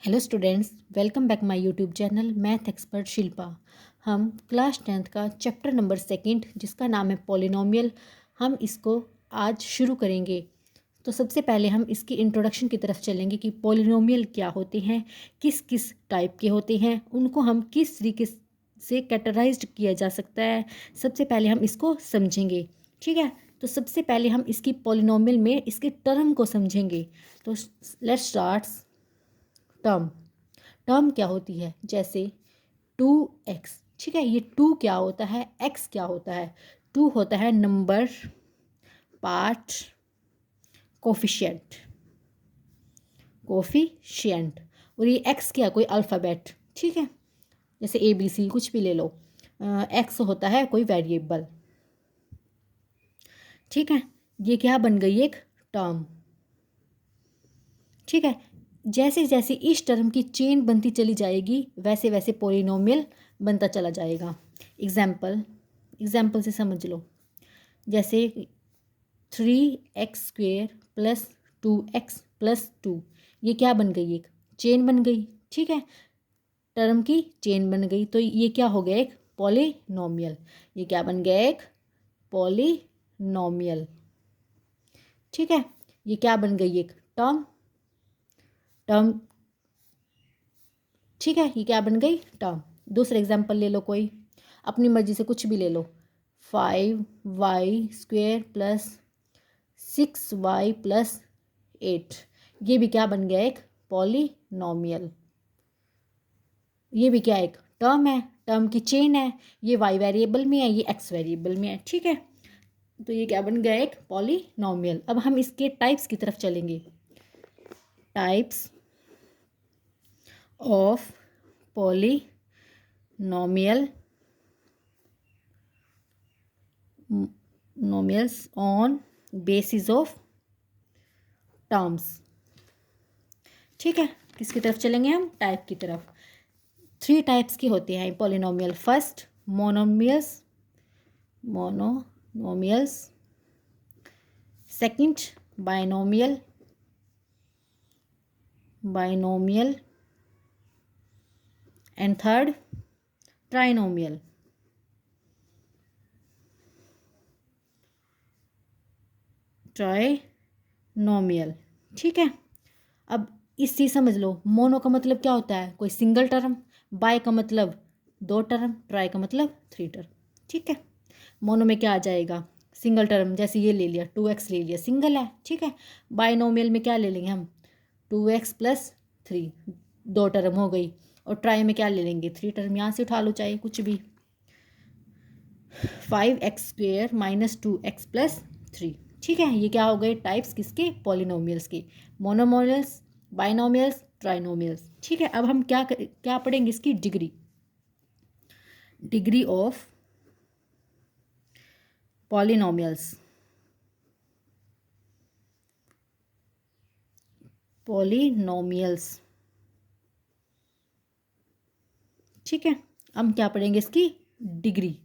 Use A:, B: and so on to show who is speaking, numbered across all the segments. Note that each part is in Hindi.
A: Hello students, welcome back my YouTube channel math expert Shilpa. हम क्लास 10th का चैप्टर नंबर सेकंड जिसका नाम है पॉलिनोमियल, हम इसको आज शुरू करेंगे। तो सबसे पहले हम इसकी इंट्रोडक्शन की तरफ चलेंगे कि पॉलिनोमियल क्या होते हैं, किस किस टाइप के होते हैं, उनको हम किस तरीके से कैटेगराइज्ड किया जा सकता है। सबसे पहले हम इसको समझेंगे, ठीक है। तो सबसे पहले हम इसकी पॉलिनोमियल में इसके टर्म को समझेंगे। तो लेट्स स्टार्ट। टर्म टर्म क्या होती है? जैसे 2x, ठीक है। ये 2 क्या होता है, x क्या होता है? 2 होता है नंबर, पार्ट, कोफिशिएंट, कोफिशिएंट। और ये x क्या, कोई अल्फ़ाबेट, ठीक है। जैसे ABC कुछ भी ले लो। x होता है कोई वेरिएबल, ठीक है। ये क्या बन गई, एक टर्म, ठीक है। जैसे जैसे इस टर्म की चेन बनती चली जाएगी वैसे वैसे पॉलिनोमियल बनता चला जाएगा। एग्जाम्पल से समझ लो। जैसे 3x² प्लस 2x+2, ये क्या बन गई, एक चेन बन गई, ठीक है। टर्म की चेन बन गई तो ये क्या हो गया, एक पॉलिनोमियल। ये क्या बन गया, एक पॉलिनोमियल, ठीक है। ये क्या बन गई, एक टर्म, टर्म, ठीक है। ये क्या बन गई, टर्म। दूसरा एग्जाम्पल ले लो, कोई अपनी मर्जी से कुछ भी ले लो। 5y² प्लस 6y+8, ये भी क्या बन गया, एक पॉलिनोमियल। ये भी क्या, एक टर्म है, टर्म की चेन है। ये y वेरिएबल में है, ये x वेरिएबल में है, ठीक है। तो ये क्या बन गया, एक पॉलिनोमियल। अब हम इसके टाइप्स की तरफ चलेंगे। Types of polynomial, nomials on basis of terms, ठीक है। किसकी तरफ चलेंगे हम, टाइप की तरफ। 3 टाइप्स की होती हैं polynomial. First monomials, second binomial and third trinomial. ठीक है। अब इससे समझ लो, मोनो का मतलब क्या होता है, कोई सिंगल टर्म, बाय का मतलब 2 टर्म, ट्राई का मतलब 3 टर्म, ठीक है। मोनो में क्या आ जाएगा, सिंगल टर्म, जैसे ये ले लिया 2x ले लिया, सिंगल है, ठीक है। बाइनोमियल में क्या ले लेंगे हम, 2x+3, 2 टर्म हो गई। और ट्राई में क्या ले लेंगे, 3 टर्म, यहाँ से उठा लो चाहे कुछ भी। 5x² - 2x+3, ठीक है। ये क्या हो गए, टाइप्स किसके, पॉलिनोमियल्स के। मोनोमोनियल्स, बाइनोमियल्स, ट्राइनोमियल्स, ठीक है। अब हम क्या पढ़ेंगे, इसकी डिग्री ऑफ पॉलिनोमियल्स। ठीक है। हम क्या पढ़ेंगे, इसकी डिग्री।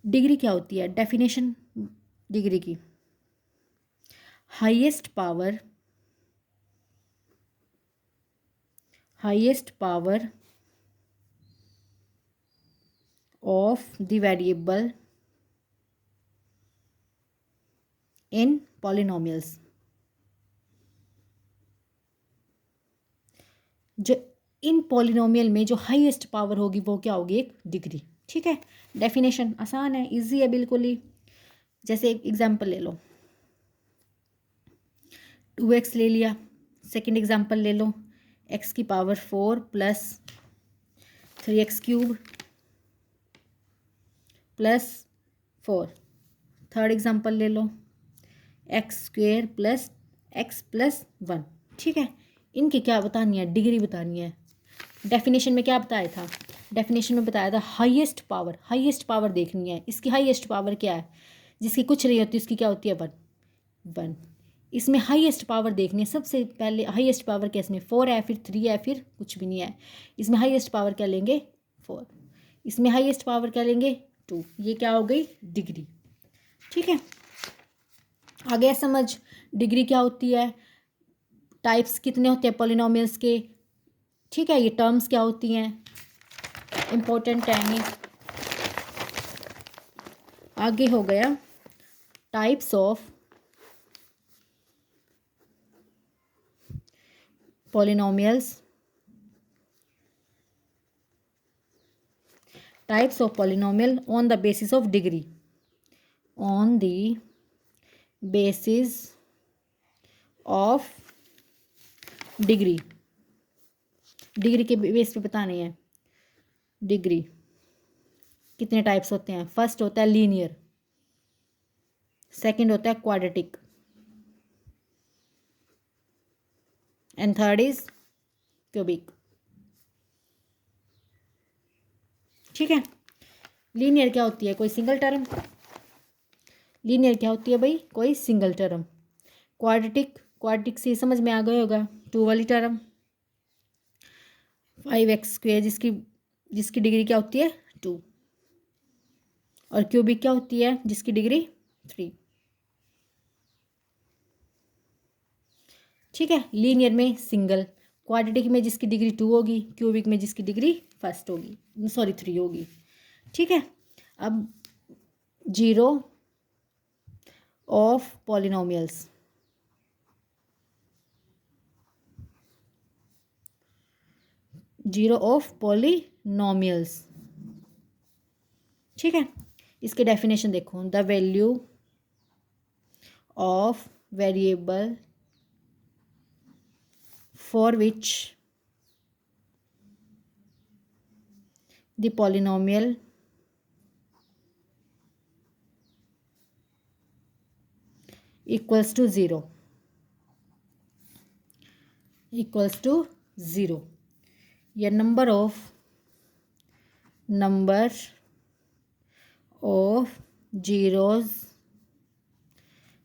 A: डिग्री क्या होती है, डेफिनेशन डिग्री की, highest power of the variable in polynomials. जो इन पॉलिनोमियल में जो हाईएस्ट पावर होगी वो क्या होगी, एक डिग्री, ठीक है। डेफिनेशन आसान है, इजी है बिल्कुल ही। जैसे एक एग्जांपल ले लो, 2x ले लिया। सेकंड एग्जांपल ले लो, x की power 4 plus 3x³ plus 4। Third example ले लो, x² प्लस x+1, ठीक है। इनकी क्या बतानी है, डिग्री बतानी है। डेफिनेशन में क्या बताया था, डेफिनेशन में बताया था हाईएस्ट पावर देखनी है। इसकी हाईएस्ट पावर क्या है, जिसकी कुछ नहीं होती उसकी क्या होती है, 1। इसमें हाईएस्ट पावर देखनी है। सबसे पहले हाईएस्ट पावर क्या, इसमें 4 है, फिर 3 है, फिर कुछ भी नहीं है। इसमें हाईएस्ट पावर क्या लेंगे, 4। इसमें हाईएस्ट पावर क्या लेंगे, 2। ये क्या हो गई, डिग्री, ठीक है। आ गया समझ, डिग्री क्या होती है। टाइप्स कितने होते हैं पॉलिनोमियल्स के, ठीक है, ये टर्म्स क्या होती हैं, इम्पोर्टेंट है ये। आगे हो गया types of polynomials, types of polynomial on the basis of degree, on the basis of degree, degree के बेस पे बतानी है। डिग्री कितने टाइप्स होते हैं, फर्स्ट होता है लीनियर, सेकंड होता है quadratic, and third is cubic, ठीक है। लीनियर क्या होती है, कोई सिंगल टर्म, लीनियर क्या होती है भाई, कोई सिंगल टर्म। क्वाड्रेटिक, क्वाड्रेटिक से समझ में आ गया होगा, टू वाली टर्म, 5x² जिसकी जिसकी डिग्री क्या होती है 2, और क्यूबिक क्या होती है जिसकी डिग्री 3, ठीक है। लीनियर में सिंगल, क्वाड्रेटिक में जिसकी डिग्री 2 होगी, क्यूबिक में जिसकी डिग्री फर्स्ट होगी, सॉरी 3 होगी, ठीक है। अब zero of polynomials, zero of polynomials, ठीक है। इसके डेफिनेशन देखो, the value of variable for which the polynomial equals to zero, equals to zero, या number of zeros,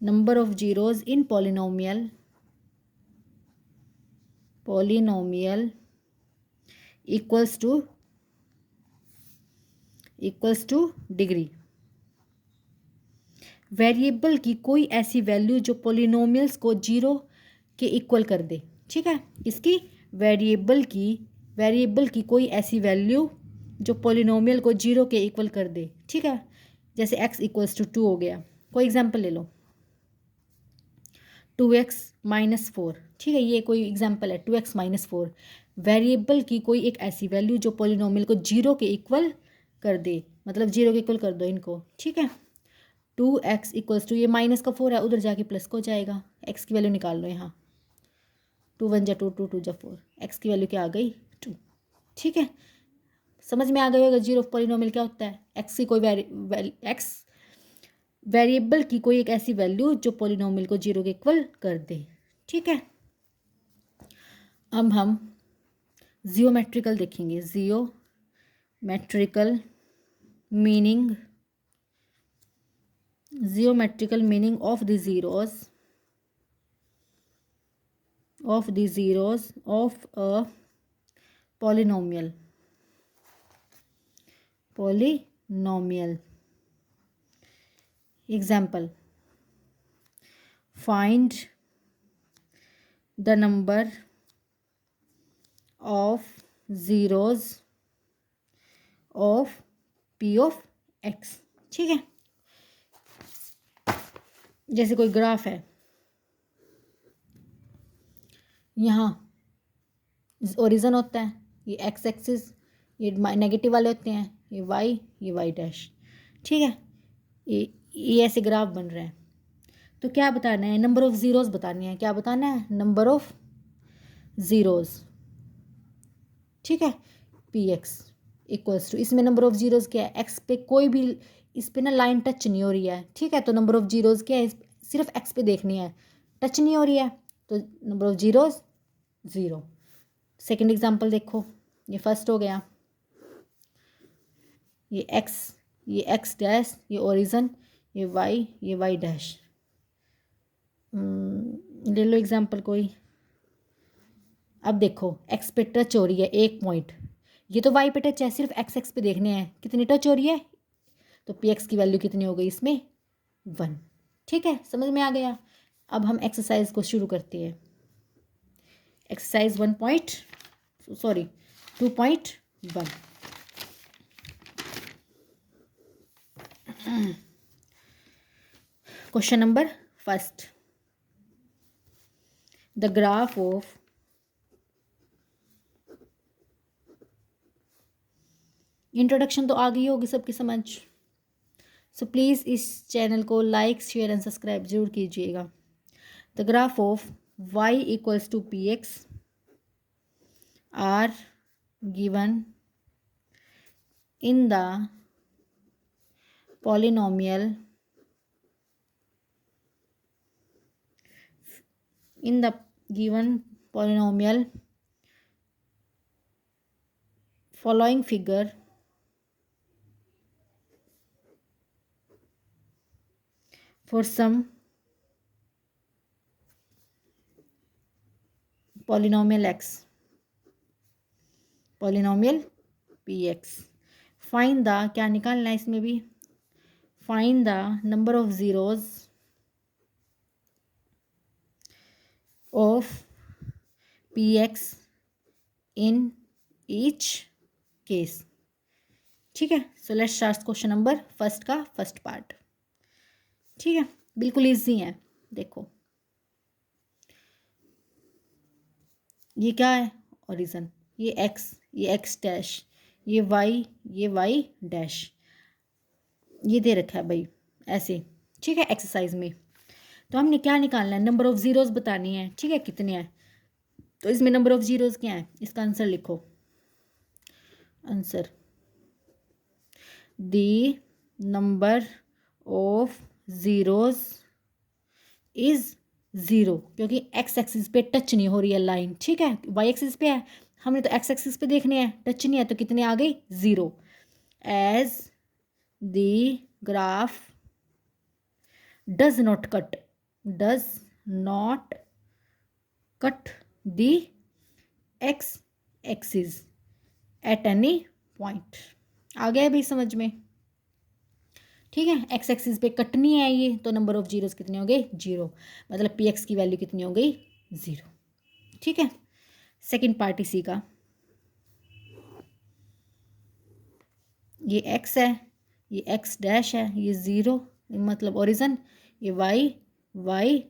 A: number of zeros in polynomial equals to degree. Variable की कोई ऐसी वैल्यू जो पॉलिनोमियल्स को जीरो के इक्वल कर दे, ठीक है। इसकी वेरिएबल की कोई ऐसी वैल्यू जो पॉलिनोमियल को जीरो के इक्वल कर दे, ठीक है। जैसे x इक्वल्स टू 2 हो गया, कोई एग्जांपल ले लो, 2x माइनस 4, ठीक है, ये कोई एग्जांपल है, 2x माइनस 4। वेरिएबल की कोई एक ऐसी वैल्यू जो पॉलिनोमियल को जीरो के इक्वल कर दे, मतलब जीरो के इक्वल कर दो इनको, ठीक है। 2x इक्वल्स टू, ये माइनस का 4 है, उधर जाके प्लस को जाएगा, x की वैल्यू निकाल लो यहाँ, 2 1 जा 2, 2 2 जा 4, x की वैल्यू क्या आ गई 2, ठीक है। समझ में आ गया होगा जीरो ऑफ पॉलिनोमियल क्या होता है, x की कोई वेरिएबल की कोई एक ऐसी वैल्यू जो पॉलिनोमियल को जीरो के इक्वल कर दे, ठीक है। अब हम जियोमेट्रिकल देखेंगे, geometrical meaning of the zeros of a polynomial example, find the number of zeros of p of x, ठीक है। जैसे कोई ग्राफ है, यहाँ ओरिजन होता है, ये एक्स एक्सिस, ये नेगेटिव वाले होते हैं, ये वाई डैश, ठीक है। ये ऐसे ग्राफ बन रहे हैं, तो क्या बताना है, नंबर ऑफ ज़ीरोज़ बतानी है, क्या बताना है, नंबर ऑफ ज़ीरोज़, ठीक है। पी एक्स इक्वल्स टू, इसमें नंबर ऑफ ज़ीरोज़ क्या है, एक्स पे कोई भी, इस पे ना लाइन टच नहीं हो रही है, ठीक है, तो नंबर ऑफ ज़ीरोज़ क्या है, सिर्फ एक्स पे देखनी है, टच नहीं हो रही है, तो number of zeros 0। Second example देखो, ये फर्स्ट हो गया, ये एक्स डैश, ये ओरिजन, ये वाई डैश। ले लो एग्जाम्पल कोई, अब देखो एक्स पे टच हो रही है एक पॉइंट, ये तो वाई पे टच है, सिर्फ एक्स पे देखने हैं कितनी टच हो रही है, तो पी एक्स की वैल्यू कितनी हो गई इसमें 1, ठीक है, समझ में आ गया। अब हम एक्सरसाइज को शुरू करते हैं। Exercise 2.1। Question number first, the graph of introduction तो आ गई होगी सबकी समझ, सो प्लीज़ इस चैनल को लाइक शेयर एंड सब्सक्राइब जरूर कीजिएगा। The graph of y equals to p x are given in the polynomial in the given polynomial following figure for some polynomial px, find the, क्या निकालना है इसमें भी, find the number of zeros of px in each case। ठीक है, so let's start question number first का फर्स्ट पार्ट। ठीक है, बिल्कुल इजी है। देखो ये क्या है, ओरिजिन, ये x, ये x डैश, ये y डैश, ये दे रखा है भाई ऐसे। ठीक है, एक्सरसाइज में तो हमने क्या निकालना है, नंबर ऑफ जीरोस बतानी है। ठीक है, कितने हैं, तो इसमें नंबर ऑफ जीरोस क्या है, इसका आंसर लिखो। Answer, the number of zeros is 0, क्योंकि एक्स एक्सिस पे टच नहीं हो रही है लाइन। ठीक है, वाई एक्सिस पे है, हमने तो एक्स एक्सिस पे देखने हैं, टच नहीं है, तो कितने आ गई, 0। As the graph does not cut the X axis at any point. आ गया भाई समझ में। ठीक है, एक्स एक्सिस पे कटनी है ये, तो नंबर ऑफ जीरोस कितने हो गए, 0, मतलब पी एक्स की वैल्यू कितनी हो गई, 0। ठीक है, सेकंड पार्ट इसी का, ये एक्स है, ये एक्स डैश है, ये 0 मतलब ओरिजिन, ये वाई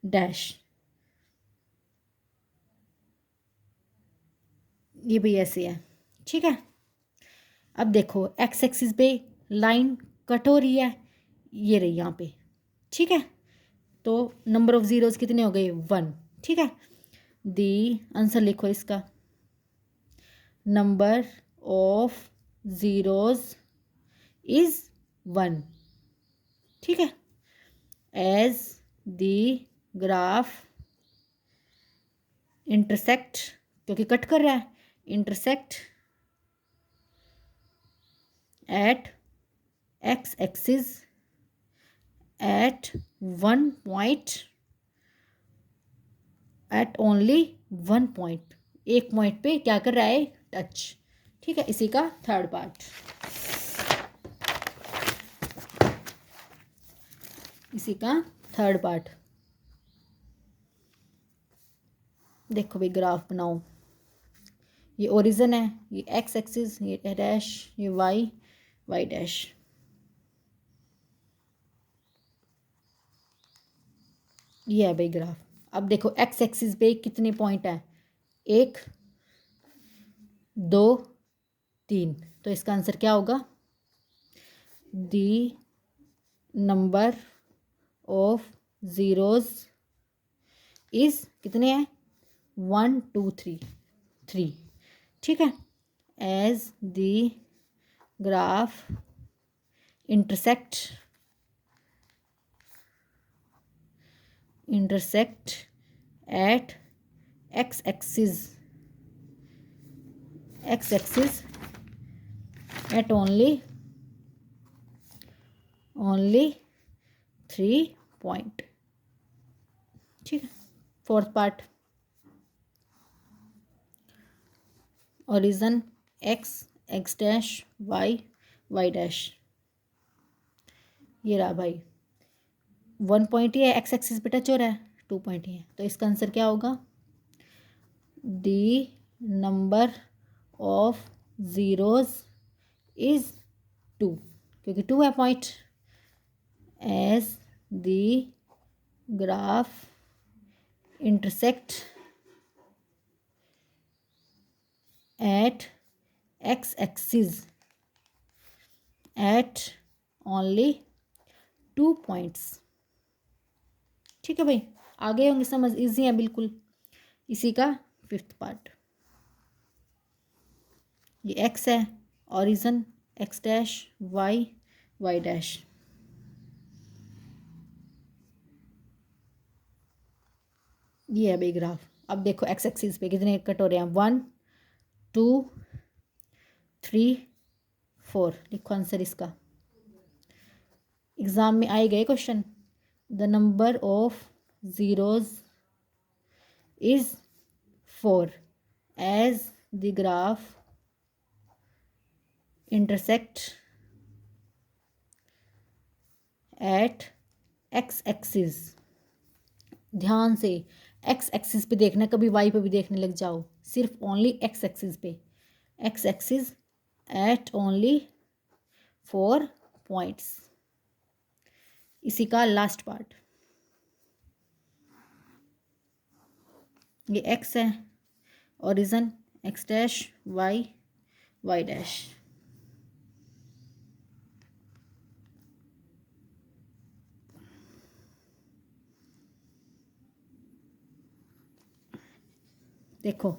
A: डैश, ये भी ऐसे है। ठीक है, अब देखो एक्स एक्सिस पे लाइन कट हो रही है, ये रही यहाँ पे। ठीक है, तो नंबर ऑफ जीरोस कितने हो गए, 1। ठीक है, दी आंसर लिखो इसका, नंबर ऑफ जीरोस इज 1। ठीक है, एज द ग्राफ इंटरसेक्ट, क्योंकि कट कर रहा है, intersect at x axis at one point, at only one point, एक पॉइंट पे क्या कर रहा है, टच। ठीक है, इसी का थर्ड पार्ट, इसी का थर्ड पार्ट। देखो भाई ग्राफ बनाओ, ये ओरिजिन है, ये एक्स एक्सिस, ये डैश, ये वाई डैश। ये है भाई ग्राफ। अब देखो एक्स एक्सिस पे कितने पॉइंट हैं, 1 2 3, तो इसका आंसर क्या होगा, the number of zeros is कितने हैं, 1 2 3। ठीक है, as the graph intersect at x axis at only 3 point. ठीक है, fourth part, origin x dash, y dash, ये रहा भाई। 1 पॉइंट ही है, एक्स एक्सिस पे टच हो रहा है, 2 पॉइंट ही है, तो इसका आंसर क्या होगा, the number of zeros is 2, क्योंकि 2 है point. as the graph intersect at x-axis at only 2 points. ठीक है भाई, आगे होंगे समझ, इजी है बिल्कुल. इसी का 5th पार्ट. ये x है, origin x dash, y dash. ये है भाई ग्राफ. अब देखो एक्स एक्सिस पे कितने कट हो रहे हैं. 1 2 3 4. लिखो आंसर इसका. एग्ज़ाम में आए गए question. The number of zeros is 4 as the graph intersect at x axis. ध्यान से एक्स एक्सिस पे देखना, कभी वाई पे भी देखने लग जाओ. सिर्फ ओनली एक्स एक्सिस पे. X axis at only 4 points. इसी का लास्ट पार्ट. ये एक्स है, origin x dash, y dash. देखो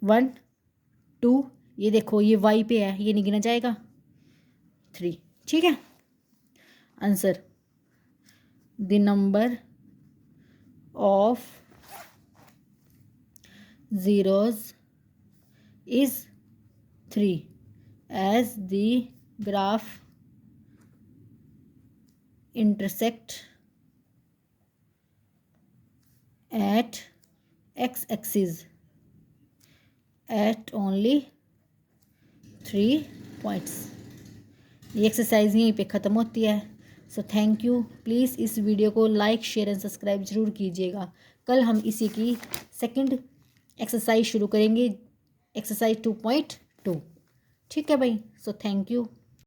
A: 1 2, ये देखो ये वाई पे है, ये नहीं गिना जाएगा. 3. ठीक है. Answer the number of zeros is 3 as the graph intersect at x-axis at only 3 points. ये एक्सरसाइज यहीं पे ख़त्म होती है. So thank you. प्लीज़ इस वीडियो को लाइक शेयर एंड सब्सक्राइब ज़रूर कीजिएगा. कल हम इसी की सेकंड एक्सरसाइज शुरू करेंगे, एक्सरसाइज 2.2. ठीक है भाई. So thank you.